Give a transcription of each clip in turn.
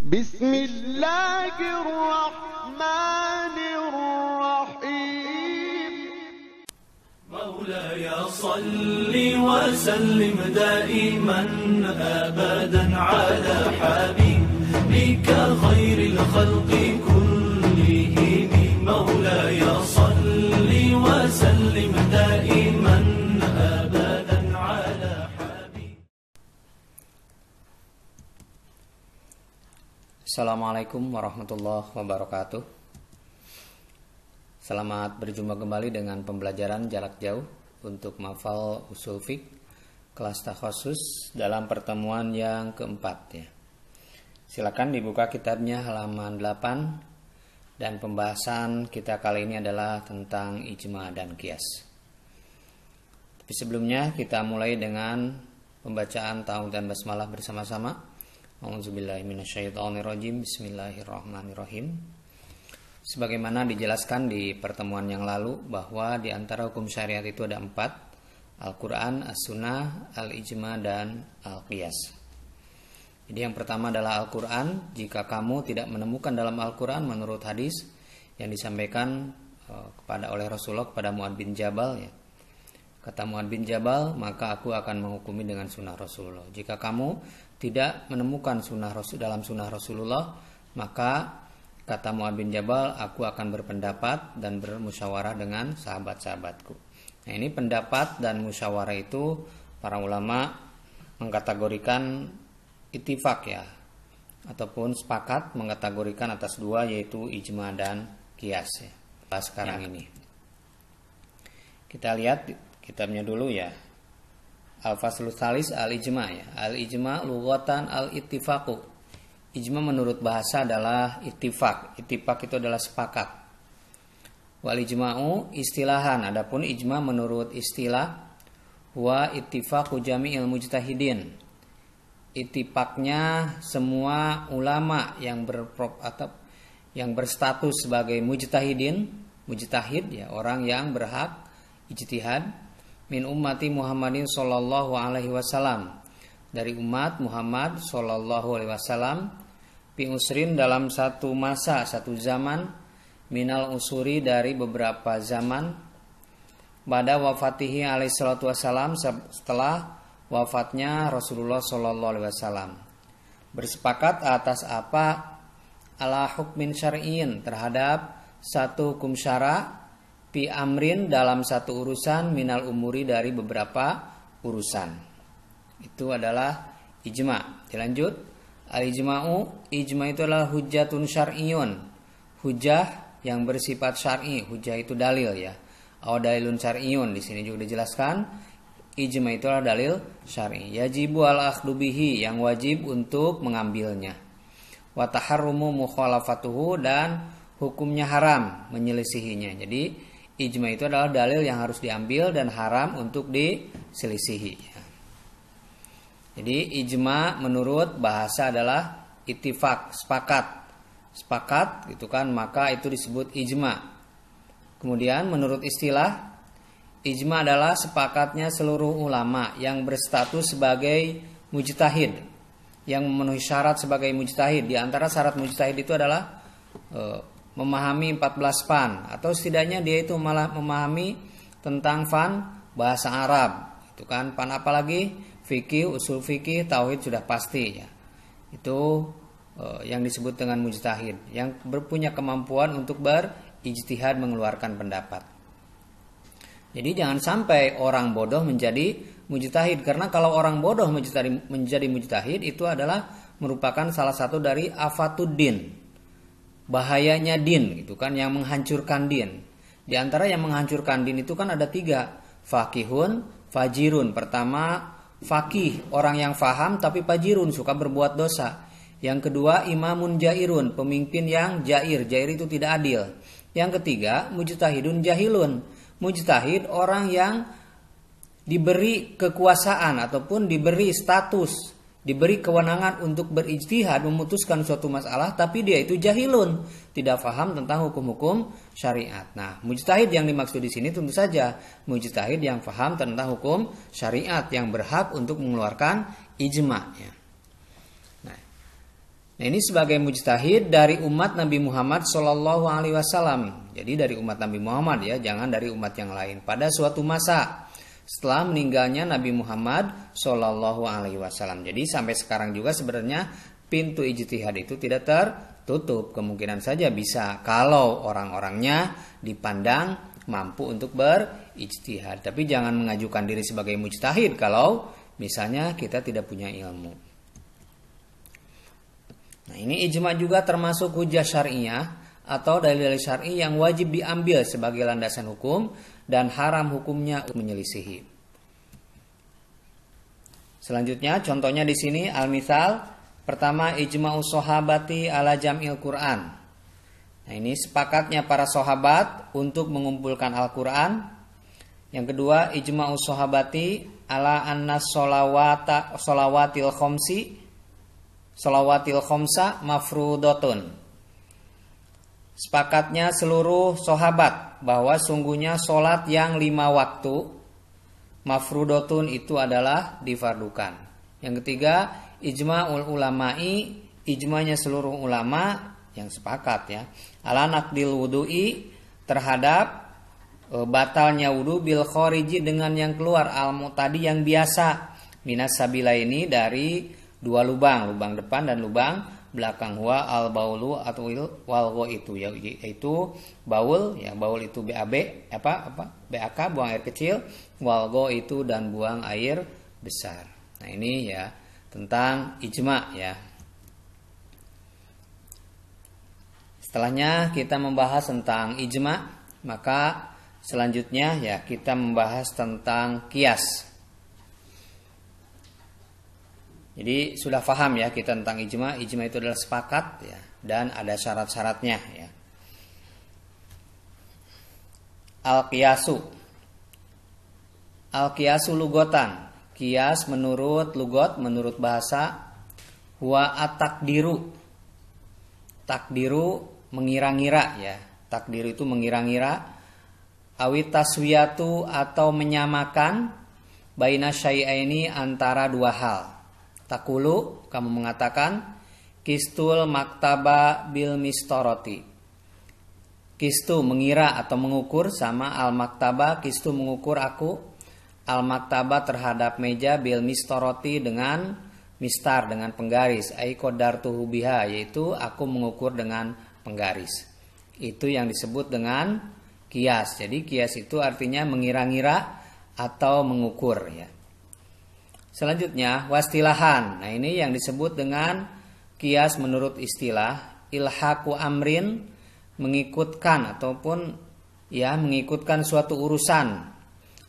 بسم الله الرحمن الرحيم مولاي صل وسلم دائما أبدا على حبيبك خير الخلق كلهم مولاي صل وسلم دائما أبدا على حبيبك. Assalamualaikum warahmatullahi wabarakatuh. Selamat berjumpa kembali dengan pembelajaran jarak jauh untuk mahfal usul fiqh kelas takhasus dalam pertemuan yang keempat ya. Silakan dibuka kitabnya halaman 8 dan pembahasan kita kali ini adalah tentang ijma dan qiyas. Tapi sebelumnya kita mulai dengan pembacaan ta'awudz dan basmalah bersama-sama. A'udzubillahi minasyaitonirrajim. Bismillahirrahmanirrahim. Sebagaimana dijelaskan di pertemuan yang lalu bahwa di antara hukum syariat itu ada 4, Al-Quran, As-Sunnah, Al-Ijma, dan Al-Qiyas. Jadi yang pertama adalah Al-Quran. Jika kamu tidak menemukan dalam Al-Quran menurut hadis yang disampaikan kepada oleh Rasulullah kepada Mu'adz bin Jabal ya. Kata Mu'adz bin Jabal, maka aku akan menghukumi dengan sunnah Rasulullah. Jika kamu tidak menemukan sunnah Rasul dalam sunnah Rasulullah, maka kata Mu'adz bin Jabal, aku akan berpendapat dan bermusyawarah dengan sahabat-sahabatku. Nah, ini pendapat dan musyawarah itu para ulama mengkategorikan ittifaq ya, ataupun sepakat mengkategorikan atas 2, yaitu ijma dan qiyas ya. Sekarang ini kita lihat kitabnya dulu ya. Al-Faslul Tsalis al-Ijma ya. Al-Ijma lughatan al-ittifaqu. Ijma menurut bahasa adalah ittifaq. Ittifaq itu adalah sepakat. Wal ijma'u istilahan. Adapun ijma menurut istilah wa ittifaqu jami'il mujtahidin. Ittifaqnya semua ulama yang berstatus sebagai mujtahidin, mujtahid ya, orang yang berhak ijtihad, min ummati Muhammadin sallallahu alaihi wasallam, dari umat Muhammad sallallahu alaihi wasallam, fi usrin dalam satu masa, satu zaman, minal usuri dari beberapa zaman, pada wafatihi alaihi salatu wasallam, setelah wafatnya Rasulullah sallallahu alaihi wasallam, bersepakat atas apa? Ala hukmin syar'iyyin, terhadap satu hukum syara, fi amrin dalam satu urusan, minal umuri dari beberapa urusan. Itu adalah ijma. Dilanjut, al-ijma'u, ijma itu adalah hujjatun syar'iyyun, hujjah yang bersifat syar'i. Hujjah itu dalil ya. Aw dalilun syar'iyyun, di sini juga dijelaskan ijma itu adalah dalil syar'i. Yajibu al-akhdhu bihi, yang wajib untuk mengambilnya. Wa taharrumu mukhalafatuhu, dan hukumnya haram menyelisihinya. Jadi ijma itu adalah dalil yang harus diambil dan haram untuk diselisihi. Jadi ijma menurut bahasa adalah ittifaq, sepakat gitu kan, maka itu disebut ijma. Kemudian menurut istilah, ijma adalah sepakatnya seluruh ulama yang berstatus sebagai mujtahid, yang memenuhi syarat sebagai mujtahid. Di antara syarat mujtahid itu adalah memahami 14 fan, atau setidaknya dia itu malah memahami tentang fan bahasa Arab. Itu kan fan apalagi? Fikih, usul fikih, tauhid sudah pasti ya. Itu yang disebut dengan mujtahid, yang berpunya kemampuan untuk berijtihad, mengeluarkan pendapat. Jadi jangan sampai orang bodoh menjadi mujtahid, karena kalau orang bodoh menjadi mujtahid itu adalah merupakan salah satu dari afatuddin, bahayanya din gitu kan, yang menghancurkan din. Di antara yang menghancurkan din itu kan ada 3, fakihun, fajirun. Pertama, fakih, orang yang faham tapi fajirun, suka berbuat dosa. Yang kedua, imamun jairun, pemimpin yang jair itu tidak adil. Yang ketiga, mujtahidun jahilun, mujtahid orang yang diberi kekuasaan ataupun diberi status, diberi kewenangan untuk berijtihad, memutuskan suatu masalah, tapi dia itu jahilun, tidak faham tentang hukum-hukum syariat. Nah, mujtahid yang dimaksud di sini tentu saja mujtahid yang faham tentang hukum syariat, yang berhak untuk mengeluarkan ijma. Nah, ini sebagai mujtahid dari umat Nabi Muhammad Shallallahu Alaihi Wasallam. Jadi dari umat Nabi Muhammad ya, jangan dari umat yang lain. Pada suatu masa setelah meninggalnya Nabi Muhammad Shallallahu Alaihi Wasallam. Jadi sampai sekarang juga sebenarnya pintu ijtihad itu tidak tertutup. Kemungkinan saja bisa kalau orang-orangnya dipandang mampu untuk berijtihad. Tapi jangan mengajukan diri sebagai mujtahid kalau misalnya kita tidak punya ilmu. Nah, ini ijma juga termasuk hujjah syariah atau dalil syar'i yang wajib diambil sebagai landasan hukum dan haram hukumnya menyelisihi. Selanjutnya contohnya di sini al-misal pertama ijma'us sahabati ala jam'il Quran. Nah, ini sepakatnya para sahabat untuk mengumpulkan Al-Quran. Yang kedua ijma'us sahabati ala anna sholawatil khamsa mafrudatun. Sepakatnya seluruh sahabat bahwa sungguhnya sholat yang 5 waktu mafrudatun itu adalah difardukan. Yang ketiga ijma'ul ulama'i, ijma'nya seluruh ulama yang sepakat ya, ala naqdil wudu'i terhadap batalnya wudu bil khariji dengan yang keluar al-mu'tadi yang biasa minas sabila ini dari 2 lubang depan dan lubang belakang. Huwa al baulu atau walgo itu yaitu baul ya, baul itu BAB BAK buang air kecil, walgo itu dan buang air besar. Nah, ini ya tentang ijma ya. Setelahnya kita membahas tentang ijma, maka selanjutnya ya kita membahas tentang qiyas. Jadi sudah paham ya kita tentang ijma. Ijma itu adalah sepakat ya, dan ada syarat-syaratnya ya. Al-qiyasu. Al-qiyasu lugotan. Qiyas menurut lugot, menurut bahasa, huwa at-takdiru. Takdiru mengira-ngira ya. Takdiru itu mengira-ngira. Awit taswiyatu atau menyamakan baina syai'aini antara 2 hal. Takulu, kamu mengatakan kistul maktaba bil mistoroti. Kistu mengira atau mengukur sama al maktaba, kistu mengukur aku al maktaba terhadap meja bil mistoroti dengan mistar, dengan penggaris. Ai qadartuhu biha, yaitu aku mengukur dengan penggaris. Itu yang disebut dengan qiyas. Jadi qiyas itu artinya mengira-ngira atau mengukur ya. Selanjutnya wastilahan. Nah, ini yang disebut dengan qiyas menurut istilah. Ilhaqu amrin, mengikutkan ataupun ya mengikutkan suatu urusan.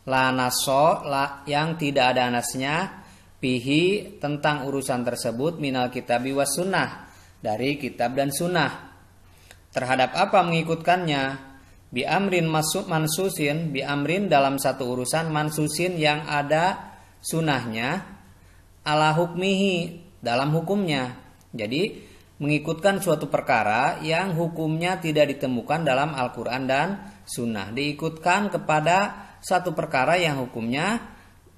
La naso, yang tidak ada nasnya, pihi tentang urusan tersebut minal kitabi was sunnah, dari kitab dan sunnah. Terhadap apa mengikutkannya? Bi amrin mansusin, bi amrin dalam satu urusan mansusin yang ada sunahnya, ala hukmihi dalam hukumnya. Jadi mengikutkan suatu perkara yang hukumnya tidak ditemukan dalam Al-Quran dan Sunnah, diikutkan kepada satu perkara yang hukumnya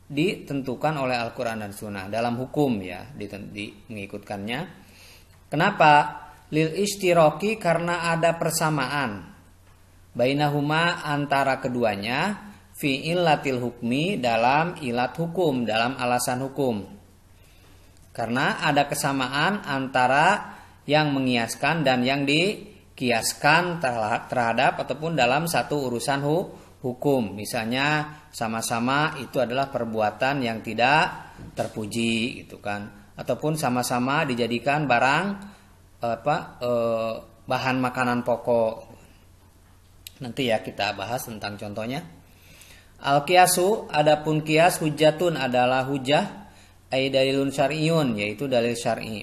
ditentukan oleh Al-Quran dan Sunnah dalam hukum ya, mengikutkannya. Kenapa? Lil istiroki, karena ada persamaan bainahuma antara keduanya, fi illatil hukmi dalam ilat hukum, dalam alasan hukum. Karena ada kesamaan antara yang mengiaskan dan yang dikiaskan terhadap ataupun dalam satu urusan hukum. Misalnya sama-sama itu adalah perbuatan yang tidak terpuji gitu kan, ataupun sama-sama dijadikan barang bahan makanan pokok. Nanti ya kita bahas tentang contohnya. Al-qiyasu, adapun qiyas hujjatun adalah hujjah, ay dalilun syar'iyun, yaitu dalil syar'i.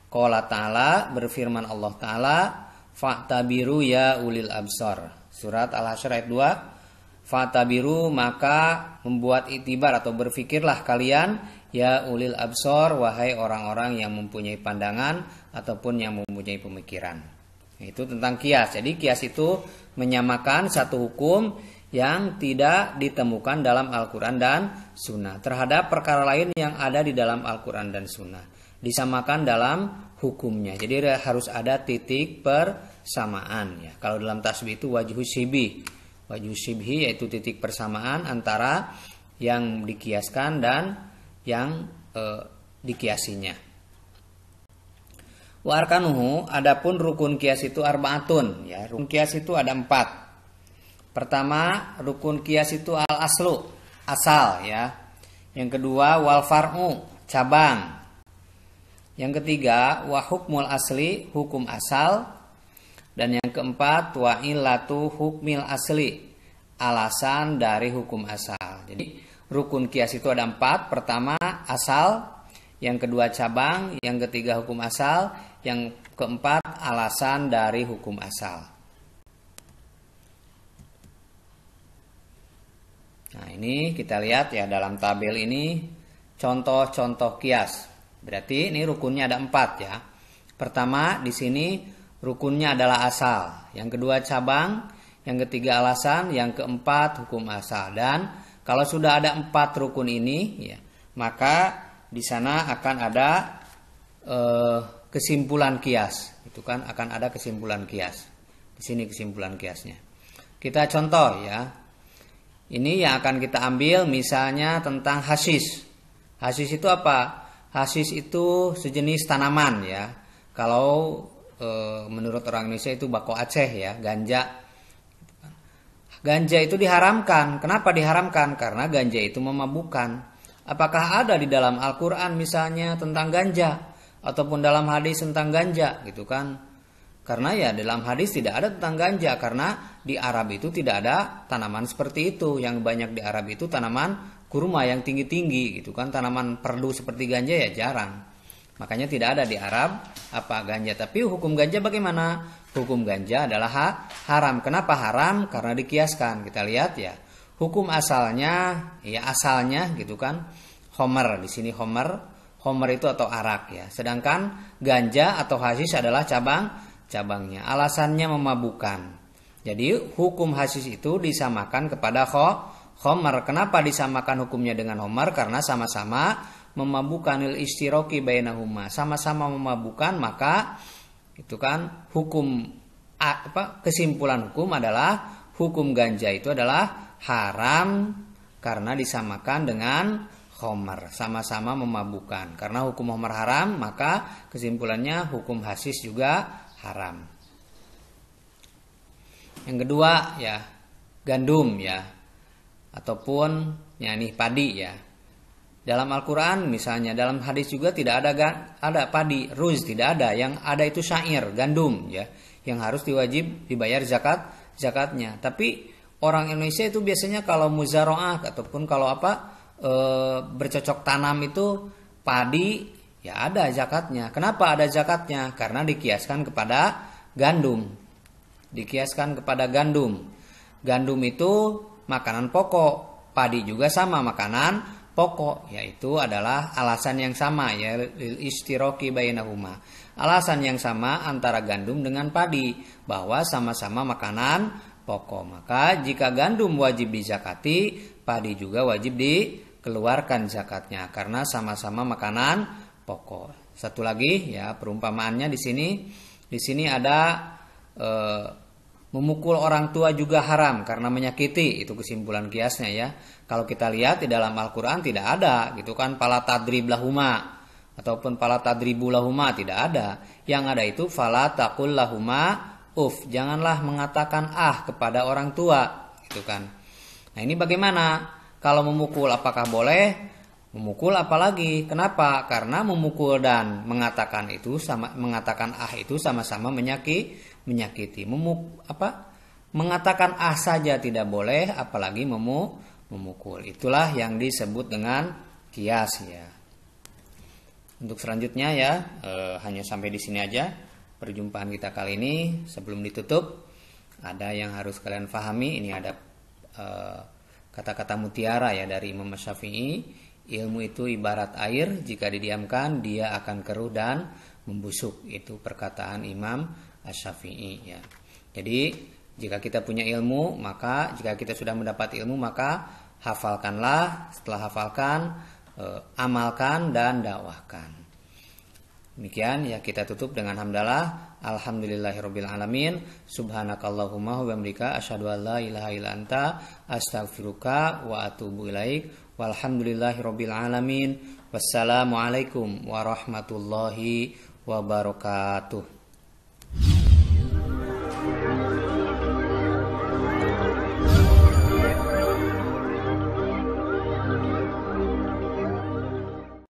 Qala ta'ala, berfirman Allah Ta'ala, fa'tabiru ya ulil absar. Surat Al-Hasyr ayat 2. Fa'tabiru, maka membuat itibar atau berfikirlah kalian, ya ulil absar, wahai orang-orang yang mempunyai pandangan ataupun yang mempunyai pemikiran. Itu tentang qiyas. Jadi qiyas itu menyamakan satu hukum yang tidak ditemukan dalam Al-Quran dan Sunnah terhadap perkara lain yang ada di dalam Al-Quran dan Sunnah. disamakan dalam hukumnya. Jadi harus ada titik persamaan ya. Kalau dalam tasbih itu wajhu syibih. Wajhu syibhi yaitu titik persamaan antara yang dikiaskan dan yang dikiasinya. Wa arkanuhu, adapun rukun kias itu arbaatun ya. Rukun kias itu ada 4. Pertama, rukun kias itu al aslu, asal ya. Yang kedua, wal far'u, cabang. Yang ketiga, wa hukmul asli, hukum asal. Dan yang keempat, wa illatu hukmil asli, alasan dari hukum asal. Jadi rukun kias itu ada 4. Pertama asal, yang kedua cabang, yang ketiga hukum asal, yang keempat alasan dari hukum asal. Nah, ini kita lihat ya dalam tabel ini contoh-contoh kias. Berarti ini rukunnya ada 4 ya. Pertama di sini rukunnya adalah asal, yang kedua cabang, yang ketiga alasan, yang keempat hukum asal. Dan kalau sudah ada 4 rukun ini ya, maka di sana akan ada kesimpulan kias. Itu kan akan ada kesimpulan kias. Di sini kesimpulan kiasnya. Kita contoh ya. Ini yang akan kita ambil misalnya tentang hasis. Hasis itu apa? Hasis itu sejenis tanaman ya. Kalau menurut orang Indonesia itu bako Aceh ya, ganja. Ganja itu diharamkan. Kenapa diharamkan? Karena ganja itu memabukkan. Apakah ada di dalam Al-Quran misalnya tentang ganja? Ataupun dalam hadis tentang ganja gitu kan? Karena ya dalam hadis tidak ada tentang ganja. Karena di Arab itu tidak ada tanaman seperti itu. Yang banyak di Arab itu tanaman kurma yang tinggi-tinggi gitu kan. Tanaman perdu seperti ganja ya jarang. Makanya tidak ada di Arab apa ganja. Tapi hukum ganja bagaimana? Hukum ganja adalah haram. Kenapa haram? Karena dikiaskan. Kita lihat ya. Hukum asalnya, ya asalnya gitu kan. Homer, di sini homer. Homer itu atau arak ya. Sedangkan ganja atau hasis adalah cabangnya. Alasannya memabukkan. Jadi hukum hasis itu disamakan kepada homer. Kenapa disamakan hukumnya dengan homer? Karena sama-sama memabukkan, il istiraki bainahuma, sama-sama memabukkan, maka itu kan hukum kesimpulan hukum adalah hukum ganja itu adalah haram karena disamakan dengan homer, sama-sama memabukkan. Karena hukum homer haram, maka kesimpulannya hukum hasis juga haram. Yang kedua ya gandum ya, ataupun ya nih padi ya. Dalam Al-Quran misalnya, dalam hadis juga tidak ada padi, ruz tidak ada. Yang ada itu syair, gandum ya, yang harus dibayar zakatnya. Tapi orang Indonesia itu biasanya kalau muzaroah ataupun kalau bercocok tanam itu padi ya ada zakatnya. Kenapa ada zakatnya? Karena dikiaskan kepada gandum. Dikiaskan kepada gandum. Gandum itu makanan pokok, padi juga sama makanan pokok, yaitu adalah alasan yang sama ya, istiraki bainahuma. Alasan yang sama antara gandum dengan padi, bahwa sama-sama makanan pokok. Maka jika gandum wajib dizakati, padi juga wajib dikeluarkan zakatnya karena sama-sama makanan pokok. Satu lagi ya perumpamaannya di sini. Di sini ada memukul orang tua juga haram karena menyakiti, itu kesimpulan kiasnya ya. Kalau kita lihat di dalam Al-Quran tidak ada gitu kan, fala tadrib lahuma ataupun fala tadribu lahuma, tidak ada. Yang ada itu fala taqul lahuma uf, janganlah mengatakan kepada orang tua gitu kan. Nah ini bagaimana? Kalau memukul apakah boleh? Memukul apalagi? Kenapa? Karena memukul dan mengatakan itu mengatakan itu sama-sama menyakiti. Mengatakan saja tidak boleh, apalagi memukul. Itulah yang disebut dengan kias ya. Untuk selanjutnya ya hanya sampai di sini aja perjumpaan kita kali ini. Sebelum ditutup, ada yang harus kalian pahami. Ini ada kata-kata mutiara ya dari Imam Syafi'i. Ilmu itu ibarat air, jika didiamkan dia akan keruh dan membusuk. Itu perkataan Imam Asy-Syafi'i ya. Jadi jika kita punya ilmu, maka jika kita sudah mendapat ilmu, maka hafalkanlah. Setelah hafalkan, amalkan dan dakwahkan. Demikian ya, kita tutup dengan hamdalah. Alhamdulillahirabbil alamin. Subhanakallahumma wa bihamdika asyhadu an la ilaha illa anta astaghfiruka wa atubu ilaik. Walhamdulillahirabbil alamin. Wassalamualaikum warahmatullahi wabarakatuh.